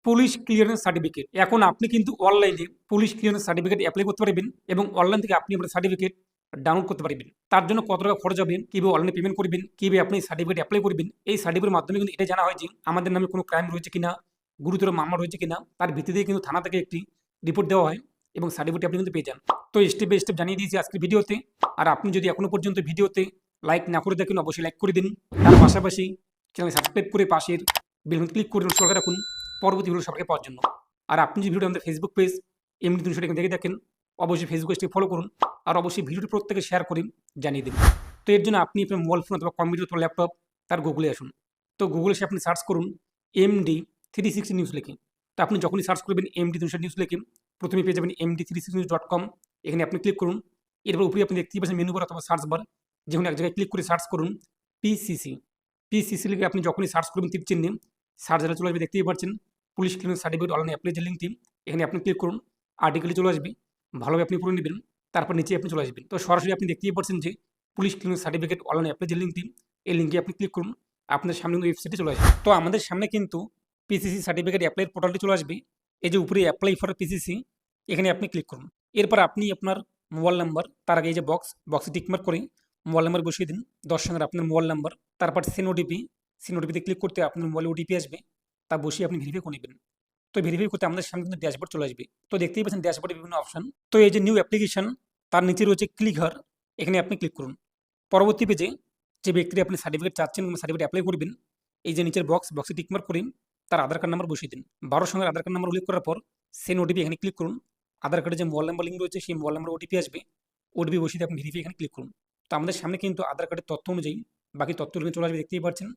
Police clearance certificate. এখন আপনি কিন্তু অনলাইনে পুলিশ ক্লিয়ারেন্স সার্টিফিকেট অ্যাপ্লাই করতে পারবেন এবং অনলাইন থেকে আপনি আপনার সার্টিফিকেট ডাউনলোড করতে পারবেন। তার জন্য কত টাকা খরচ হবে, কীভাবে অনলাইনে পেমেন্ট করবেন, কীভাবে আপনি সার্টিফিকেট অ্যাপ্লাই করবেন, এই সার্টিফিকেটের মাধ্যমে কিন্তু এটা জানা হয় যে আমাদের নামে কোনো ক্রাইম রয়েছে কিনা, গুরুতর মামলা রয়েছে কিনা, তার ভিত্তিতে কিন্তু থানা থেকে একটি রিপোর্ট দেওয়া হয় এবং সার্টিফিকেট আপনি কিন্তু পেয়ে যান। তো স্টেপ বাই স্টেপ জানিয়ে দিয়েছি আজকের ভিডিওতে। আর আপনি যদি এখনো পর্যন্ত ভিডিওতে লাইক না করে দেখেন, অবশ্যই লাইক করে দিন। তার পাশাপাশি চ্যানেল সাবস্ক্রাইব করে পাশের বেল বাটন ক্লিক করে সরকার রাখুন পরবর্তী ভিডিও সবাইকে পাওয়ার জন্য। আর আপনি যে ভিডিওটা আমাদের ফেসবুক পেজ এমডি 300 দেখে দেখেন, অবশ্যই ফেসবুক পেজটি ফলো করুন আর অবশ্যই ভিডিওটি প্রত্যেকে শেয়ার করে জানিয়ে দেবেন। তো এর জন্য আপনি আপনার মোবাইল ফোন অথবা কম্পিউটার অথবা ল্যাপটপ তার গুগলে আসুন। তো গুগলে এসে আপনি সার্চ করুন MD360 নিউজ লিখে। তো আপনি যখনই সার্চ করবেন MD360 নিউজ লিখে, প্রথমে পেয়ে যাবেন md360news.com। এখানে আপনি ক্লিক করুন। এরপর উপরে আপনি দেখতেই পাচ্ছেন মেনু বার অথবা সার্চ বার, যেখানে এক জায়গায় ক্লিক করে সার্চ করুন পিসিসি লিখে। আপনি যখনই সার্চ করবেন তীর চিহ্নে সার্চ রেজাল্ট চলে আসবে, দেখতেই পাচ্ছেন police clearance certificate online apply যে লিঙ্কটি, এখানে আপনি ক্লিক করুন। আর্টিকেলে চলে আসবে, ভালোভাবে আপনি পড়ে নেবেন। তারপর নিচে আপনি চলে আসবেন। তো সরাসরি আপনি দেখতেই পাচ্ছেন যে police clearance certificate online apply যে লিঙ্কটি, এই লিঙ্কে আপনি ক্লিক করুন। আপনার সামনে কিন্তু ওয়েবসাইটে চলে আসবে। তো আমাদের সামনে কিন্তু পিসিসি সার্টিফিকেট অ্যাপ্লাইয়ের পোর্টালটি চলে আসবে। এই যে উপরে অ্যাপ্লাই ফর পিসিসি, এখানে আপনি ক্লিক করুন। এরপর আপনি আপনার মোবাইল নাম্বার, তার আগে এই যে বক্সে টিকমার্ক করে মোবাইল নাম্বার বসিয়ে দিন, 10 সঙ্গে আপনার মোবাইল নাম্বার। তারপর সেন্ড ওটিপিতে ক্লিক করতে আপনার মোবাইলে ওটিপি আসবে, তা বসিয়ে আপনি ভেরিফাই করে নেবেন। তো ভেরিফাই করতে আমাদের সামনে কিন্তু ড্যাশবোর্ড চলে আসবে। তো দেখতেই পাচ্ছেন ড্যাশবোর্ডে বিভিন্ন অপশন। তো এই যে নিউ অ্যাপ্লিকেশন, তার নিচে রয়েছে ক্লিক হার, এখানে আপনি ক্লিক করুন। পরবর্তী পেজে যে ব্যক্তির আপনি সার্টিফিকেট চাচ্ছেন এবং সার্টিফিকেট অ্যাপ্লাই করবেন, এই যে নিচের বক্সে টিকমার্ক করে তার আধার কার্ড নাম্বার বসিয়ে দিন। 12 সঙ্গে আধার কার্ড নাম্বার উল্লেখ করার পর সেন্ড ওটিপি এখানে ক্লিক করুন। আধার কার্ডে যে মোবাইল নাম্বার লিঙ্ক রয়েছে সেই মোবাইল নাম্বার ওটিপি আসবে, ওটিপি বসিয়ে আপনি ভেরিফাই এখানে ক্লিক করুন। তো আমাদের সামনে কিন্তু আধার কার্ডের তথ্য অনুযায়ী বাকি তথ্যগুলো চলে আসবে, দেখতেই পাচ্ছেন।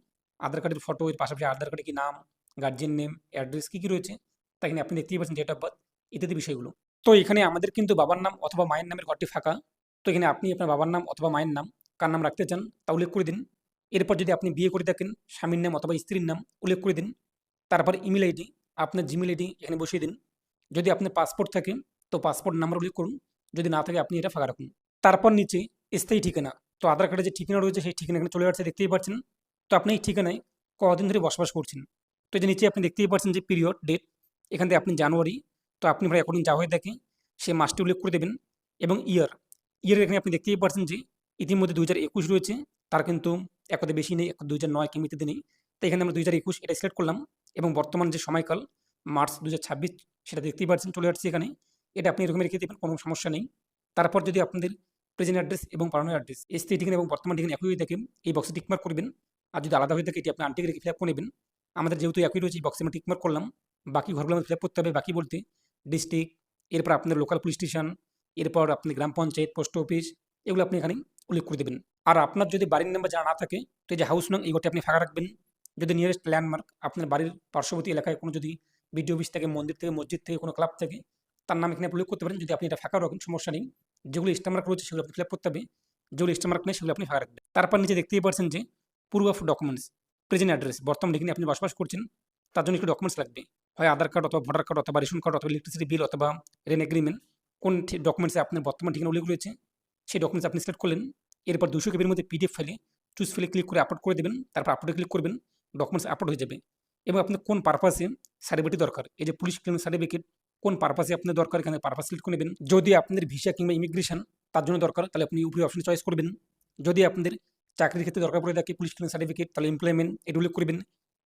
আধার কার্ডের ফটো, এর পাশাপাশি আধার কার্ডে কি নাম, গার্জিয়ান নেম, অ্যাড্রেস কী রয়েছে, তা এখানে আপনি দেখতেই পাচ্ছেন, ডেট অফ বার্থ ইত্যাদি বিষয়গুলো। তো এখানে আমাদের কিন্তু বাবার নাম অথবা মায়ের নামের ঘরটি ফাঁকা। তো এখানে আপনি আপনার বাবার নাম অথবা মায়ের নাম কার নাম রাখতে চান তা উল্লেখ করে দিন। এরপর যদি আপনি বিয়ে করে থাকেন, স্বামীর নাম অথবা স্ত্রীর নাম উল্লেখ করে দিন। তারপর ইমেল আইডি, আপনার জিমেল আইডি এখানে বসিয়ে দিন। যদি আপনার পাসপোর্ট থাকে তো পাসপোর্ট নাম্বার উল্লেখ করুন, যদি না থাকে আপনি এটা ফাঁকা রাখুন। তারপর নিচে স্থায়ী ঠিকানা, তো আধার কার্ডে যে ঠিকানা রয়েছে সেই ঠিকানা এখানে চলে আসছে, দেখতেই পাচ্ছেন। তো আপনি এই ঠিকানায় কদিন ধরে বসবাস করছেন। তো এই যে নিচে আপনি দেখতেই পাচ্ছেন যে পিরিয়ড ডেট, এখান থেকে আপনি জানুয়ারি, তো আপনি ভাই এখন যা হয়ে থাকে সে মাসটি উল্লেখ করে দেবেন। এবং ইয়ারের এখানে আপনি দেখতেই পাচ্ছেন যে ইতিমধ্যে 2021 রয়েছে, তার কিন্তু একতে বেশি নেই, 2009 কিংবা ইত্যাদি নেই। তো এখানে আমরা 2021 এটা সিলেক্ট করলাম এবং বর্তমান যে সময়কাল মার্চ 2026 সেটা দেখতেই পাচ্ছেন চলে আসছে এখানে। এটা আপনি এরকম রেখে দেবেন, কোনো সমস্যা নেই। তারপর যদি আপনাদের প্রেজেন্ট অ্যাড্রেস এবং পাঠানোর অ্যাড্রেস স্থায়ী ঠিকানা এবং বর্তমান ঠিকানা একই হয়ে থাকে, এই বক্সে টিকমার্ক করবেন। আর যদি আলাদা হয়ে থাকে এটি আপনি আনটিক রেখে ফিল আপ করে নেবেন। আমাদের যেহেতু একই রয়েছে এই বক্সে আমরা টিকমার্ক করলাম, বাকি ঘরগুলো আমাদের ফিল আপ করতে হবে। বাকি বলতে ডিস্ট্রিক্ট, এরপর আপনাদের লোকাল পুলিশ স্টেশন, এরপর আপনি গ্রাম পঞ্চায়েত, পোস্ট অফিস, এগুলো আপনি এখানে উল্লেখ করে দেবেন। আর আপনার যদি বাড়ির নাম্বার জানা না থাকে তো এই যে হাউস নং, এই ঘরটি আপনি ফাঁকা রাখবেন। যদি নিয়ারেস্ট ল্যান্ডমার্ক আপনার বাড়ির পার্শ্ববর্তী এলাকায় কোনো যদি বিডিও অফিস থেকে, মন্দির থেকে, মসজিদ থেকে, কোনো ক্লাব থেকে, তার নাম এখানে উল্লেখ করতে পারেন। যদি আপনি এটা ফাঁকা রাখেন সমস্যা নেই। যেগুলো স্টারমার্ক রয়েছে সেগুলো আপনি ফিল আপ করতে হবে, যেগুলো স্টারমার্ক নেই সেগুলো আপনি ফাঁকা রাখবেন। তারপর নিচে দেখতেই পাচ্ছেন যে proof of documents, present address, বর্তমান যেখানে আপনি বসবাস করছেন তার জন্য একটু ডকুমেন্টস লাগবে। হয় আধার কার্ড অথবা ভোটার কার্ড অথবা রেশন কার্ড অথবা ইলেকট্রিসিটি বিল অথবা রেন্ট এগ্রিমেন্ট, কোন ডকুমেন্টসে আপনার বর্তমান ঠিকানা উল্লেখ রয়েছে সেই ডকুমেন্টস আপনি সিলেক্ট করলেন। এরপর 200 কেবির মধ্যে পিডিএফ ফাইলে চুজ ফাইলে ক্লিক করে আপলোড করে দেবেন। তারপর আপলোডে ক্লিক করবেন, ডকুমেন্টস আপলোড হয়ে যাবে। এবং আপনার কোন পারপাসে সার্টিফিকেট দরকার, এই যে পুলিশ ক্লিয়ারেন্স সার্টিফিকেট কোন পারপাসে আপনার দরকার, এখানে পারপাস সিলেক্ট করে নেবেন। যদি আপনাদের ভিসা কিংবা ইমিগ্রেশন তার জন্য দরকার তাহলে আপনি উপরে অপশন চয়েস করবেন। যদি আপনাদের চাকরির ক্ষেত্রে দরকার পড়ে থাকে পুলিশ ক্লিয়ারেন্স সার্টিফিকেট, তাহলে এমপ্লয়মেন্ট এটা উল্লেখ করবেন।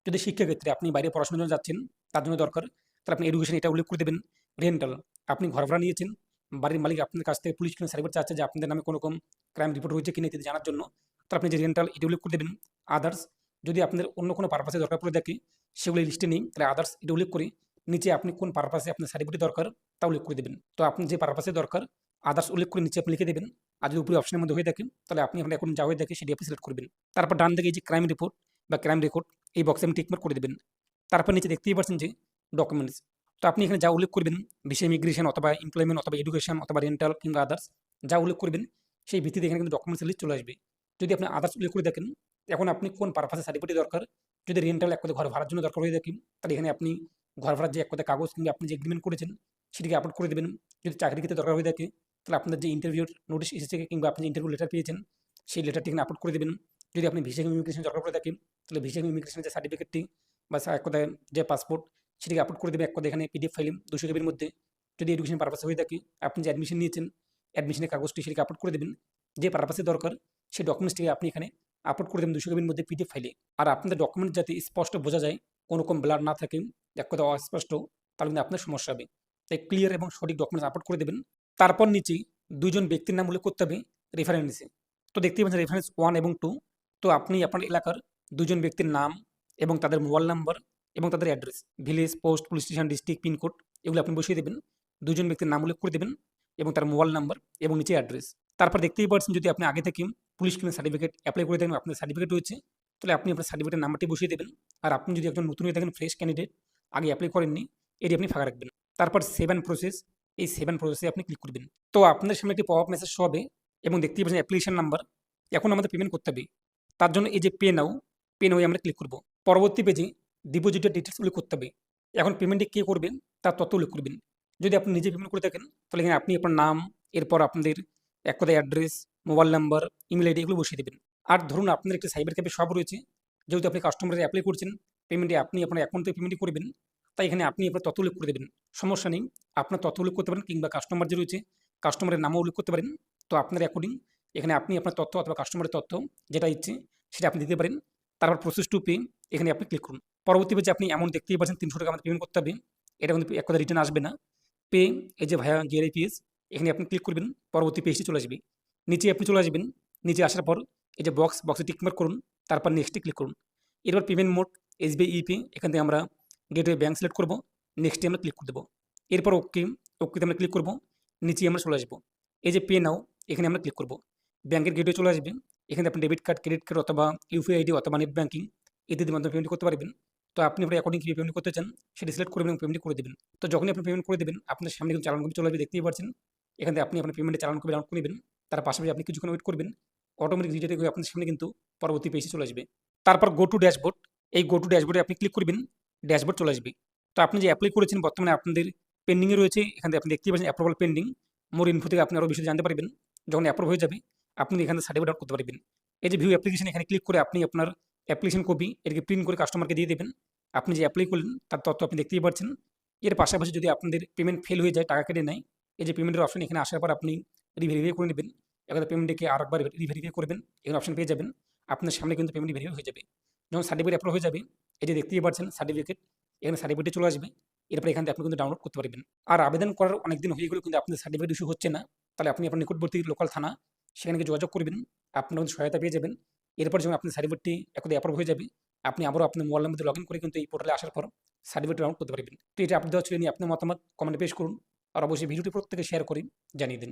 যদি শিক্ষাক্ষেত্রে আপনি বাইরে পড়াশোনার জন্য যাচ্ছেন তার জন্য দরকার, তাহলে আপনি এডুকেশন এটা উল্লেখ করে দেবেন। রেন্টাল, আপনি ঘর ভাড়া নিয়েছেন, বাড়ির মালিক আপনার কাছ থেকে পুলিশ ক্লিয়ারেন্স সার্টিফিকেট চাচ্ছে যে আপনাদের নামে কোনো রকম ক্রাইম রিপোর্ট হয়েছে কিনা ইত্যাদি জানার জন্য, তাহলে আপনি যে রেন্টাল এটা উল্লেখ করে দেবেন। আদার্স, যদি আপনাদের অন্য কোনো পারপাসে দরকার পড়ে থাকে সেগুলো লিস্টে নেই, তাহলে আদার্স এটা উল্লেখ করে নিচে আপনি কোন পারপাসে আপনার সার্টিফিকেট দরকার তা উল্লেখ করে দেবেন। তো আপনি যে পারপাসে দরকার আদার্স উল্লেখ করে নিচে আপনি লিখে দেবেন। আর যদি উপরে অপশনের মধ্যে হয়ে থাকে তাহলে আপনি এখন যা হয়ে থাকে সেটি আপনি সিলেক্ট করবেন। তারপর ডান দিকে এই যে ক্রাইম রিপোর্ট বা ক্রাইম রেকর্ড, এই বক্সে আপনি টিকমার্ক করে দেবেন। তারপর নিচে দেখতেই পাচ্ছেন যে ডকুমেন্টস, তো আপনি এখানে যা উল্লেখ করবেন ভিসা, ইমিগ্রেশন অথবা এমপ্লয়মেন্ট অথবা এডুকেশন অথবা রেন্টাল কিংবা আদার্স যা উল্লেখ করবেন সেই ভিত্তিতে এখানে কিন্তু ডকুমেন্টস লিস্ট চলে আসবে। যদি আপনি আদার্স উল্লেখ করে দেখেন, এখন আপনি কোন পারপাসে সার্টিফিকেট দরকার, যদি রেন্টাল এক কথা ঘর ভাড়ার জন্য দরকার হয়ে থাকে তাহলে এখানে আপনি ঘর ভাড়ার যে এক কথা কাগজ কিংবা আপনি যে এগ্রিমেন্ট করেছেন সেটিকে আপলোড করে দেবেন। যদি চাকরির ক্ষেত্রে দরকার হয়ে থাকে তাহলে আপনার যে ইন্টারভিউর নোটিশ এসেছে কিংবা আপনি যে ইন্টারভিউ লেটার পেয়েছেন সেই লেটারটি এখানে আপলোড করে দেবেন। যদি আপনি ভিসা ইমিগ্রেশন দরকার পড়ে থাকে তাহলে ভিসা ইমিগ্রেশনের যে সার্টিফিকেটটি বা এক কথায় যে পাসপোর্ট সেটাকে আপলোড করে দেবেন এক কথা এখানে পিডিএফ ফাইলে 200 কেবির মধ্যে। যদি এডুকেশন পারপাসে হয়ে থাকে, আপনি যে অ্যাডমিশন নিয়েছেন, অ্যাডমিশনের কাগজটি সেটাকে আপলোড করে দেবেন। যে পারপাসে দরকার সেই ডকুমেন্টসটিকে আপনি এখানে আপলোড করে দেবেন 200 কেবির মধ্যে পিডিএফ ফাইলে। আর আপনাদের ডকুমেন্ট যাতে স্পষ্ট বোঝা যায়, কোনো রকম ব্লার না থাকে, এক কথা অস্পষ্ট, তাহলে কিন্তু আপনার সমস্যা হবে। তাই ক্লিয়ার এবং সঠিক ডকুমেন্টস আপলোড করে দেবেন। তারপর নিচে 2 জন ব্যক্তির নাম উল্লেখ করতে হবে রেফারেন্সে। তো দেখতেই পাচ্ছেন রেফারেন্স 1 এবং 2। তো আপনি আপনার এলাকার 2 জন ব্যক্তির নাম এবং তাদের মোবাইল নাম্বার এবং তাদের address, village, post, police station, district, pincode এগুলো আপনি বসিয়ে দেবেন। 2 জন ব্যক্তির নাম উল্লেখ করে দেবেন এবং তার মোবাইল নাম্বার এবং নিচে অ্যাড্রেস। তারপর দেখতেই পাচ্ছেন যদি আপনি আগে থেকে পুলিশ ক্লিয়ারেন্স সার্টিফিকেট অ্যাপ্লাই করে থাকেন, আপনার সার্টিফিকেট রয়েছে, তাহলে আপনি আপনার সার্টিফিকেটের নাম্বারটি বসিয়ে দেবেন। আর আপনি যদি একজন নতুন হয়ে থাকেন, ফ্রেশ ক্যান্ডিডেট, আগে অ্যাপ্লাই করেননি, এটি আপনি ফাঁকা রাখবেন। তারপর 7 প্রসেস, এই 7 প্রসেসে আপনি ক্লিক করবেন। তো আপনাদের সামনে একটি পপ আপ মেসেজ শো হবে এবং দেখতেই পাচ্ছেন অ্যাপ্লিকেশন নাম্বার। এখন আমাদের পেমেন্ট করতে হবে। তার জন্য এই যে পে নাও আমরা ক্লিক করব। পরবর্তী পেজে ডিপোজিটের ডিটেলস উল্লেখ করতে হবে। এখন পেমেন্টটি কে করবেন তার তথ্য উল্লেখ করবেন। যদি আপনি নিজে পেমেন্ট করে থাকেন, তাহলে এখানে আপনি আপনার নাম, এরপর আপনাদের এক কথায় address, mobile number, email ID এগুলো বসিয়ে দেবেন। আর ধরুন আপনার একটি সাইবার ক্যাফে শপ রয়েছে, যেহেতু আপনি কাস্টমারে অ্যাপ্লাই করছেন, পেমেন্টে আপনি আপনার অ্যাকাউন্ট থেকে পেমেন্টই করবেন, তাই এখানে আপনি আপনার তথ্য উল্লেখ করে দেবেন। সমস্যা নেই, আপনার তথ্য উল্লেখ করতে পারেন, কিংবা কাস্টমার যে রয়েছে কাস্টমারের নামও উল্লেখ করতে পারেন। তো আপনার অ্যাকর্ডিং এখানে আপনি আপনার তথ্য অথবা কাস্টমারের তথ্য যেটা ইচ্ছে সেটা আপনি দিতে পারেন। তারপর প্রসেস টু পে এখানে আপনি ক্লিক করুন। পরবর্তী পেজে আপনি এমন দেখতেই পাচ্ছেন 300 টাকা আমাদের পেমেন্ট করতে হবে। এটা কিন্তু এক কথা রিটার্ন আসবে না। পে, এই যে ভায়া GRIPS, এখানে আপনি ক্লিক করবেন, পরবর্তী পেজটি চলে আসবে। নিচে আপনি চলে আসবেন, নিচে আসার পর এই যে বক্সে টিকমার্ক করুন, তারপর নেক্সটে ক্লিক করুন। এরপর পেমেন্ট মোড SBI ইপে, এখান থেকে আমরা গেটওয়ে ব্যাঙ্ক সিলেক্ট করব, নেক্সটে আমরা ক্লিক করে দেবো। এরপর ওকেতে আমরা ক্লিক করব, নিচে আমরা চলে আসবো। এই যে পে নাও, এখানে আমরা ক্লিক করব। ব্যাঙ্কের গেটওয়ে চলে আসবে, এখানে আপনি ডেবিট কার্ড, ক্রেডিট কার্ড অথবা ইউপিআই আইডি অথবা নেট ব্যাঙ্কিং ইত্যাদির মাধ্যমে পেমেন্ট করতে পারবেন। তো আপনি আপনার অ্যাকর্ডিং কীভাবে পেমেন্ট করতে চান সেটা সিলেক্ট করবেন এবং পেমেন্ট করে দেবেন। তো যখনই আপনি পেমেন্ট করে দেবেন, আপনার সামনে কিন্তু চালান কপি চলে আসবে, দেখতেই পাচ্ছেন। এখান থেকে আপনি আপনার পেমেন্টের চালান কপি ডাউনলোড করে নেবেন। তার পাশাপাশি আপনি কিছুক্ষণ ওয়েট করবেন, অটোমেটিক রিজেক্ট হয়ে আপনার সামনে কিন্তু পরবর্তী পেজে চলে আসবে। তারপর গো টু ড্যাশবোর্ড, এই গো টু ড্যাশবোর্ডে আপনি ক্লিক করবেন, ড্যাশবোর্ড চলে আসবে। তো আপনি যে অ্যাপ্লাই করেছেন বর্তমানে আপনাদের পেন্ডিংয়ে রয়েছে, এখান থেকে আপনি দেখতেই পাচ্ছেন অ্যাপ্রুভাল পেন্ডিং। মোর ইনফো থেকে আপনি আরও বিষয় জানতে পারবেন। যখন অ্যাপ্রুভ হয়ে যাবে, আপনি এখানে সার্টিফিকেট ডাউনলোড করতে পারবেন। এই যে ভিউ অ্যাপ্লিকেশন, এখানে ক্লিক করে আপনি আপনার অ্যাপ্লিকেশন কপি এটাকে প্রিন্ট করে কাস্টমারকে দিয়ে দেবেন। আপনি যে অ্যাপ্লাই করলেন তার তথ্য আপনি দেখতেই পাচ্ছেন। এর পাশাপাশি যদি আপনাদের পেমেন্ট ফেল হয়ে যায়, টাকা কেটে নেয়, এই যে পেমেন্টের অপশন, এখানে আসার পর আপনি রিভেরিফাই করে নেবেন। এবার পেমেন্টকে আরেকবার রিভেরিফাই করবেন, এখানে অপশন পেয়ে যাবেন। আপনার সামনে কিন্তু পেমেন্ট ভেরিফাই হয়ে যাবে। যখন সার্টিফিকেট অ্যাপ্রুভ হয়ে যাবে, এই যে দেখতেই পাচ্ছেন সার্টিফিকেট, এখানে সার্টিফিকেটে চলে আসবে। এরপর এখান থেকে আপনি কিন্তু ডাউনলোড করতে পারবেন। আর আবেদন করার অনেক দিন হয়ে গেলেও কিন্তু আপনার সার্টিফিকেট ইস্যু হচ্ছে না, তাহলে আপনি আপনার নিকটবর্তী লোকাল থানা সেখানে গিয়ে যোগাযোগ করবেন, আপনার কিন্তু সহায়তা পেয়ে যাবেন। এরপর যখন আপনার সার্টিফিকেটটি একদম অ্যাপ্রুভ হয়ে যাবে, আপনি আবারও আপনার মোবাইল নাম্বার লগ ইন করে কিন্তু এই পোর্টালে আসার পর সার্টিফিকেট ডাউনলোড করতে পারবেন। তো এটা আপনি দেওয়া ছিল নিয়ে আপনার মতামত কমেন্টে পেশ করুন। আর অবশ্যই ভিডিওটি প্রত্যেকে শেয়ার করে জানিয়ে দিন।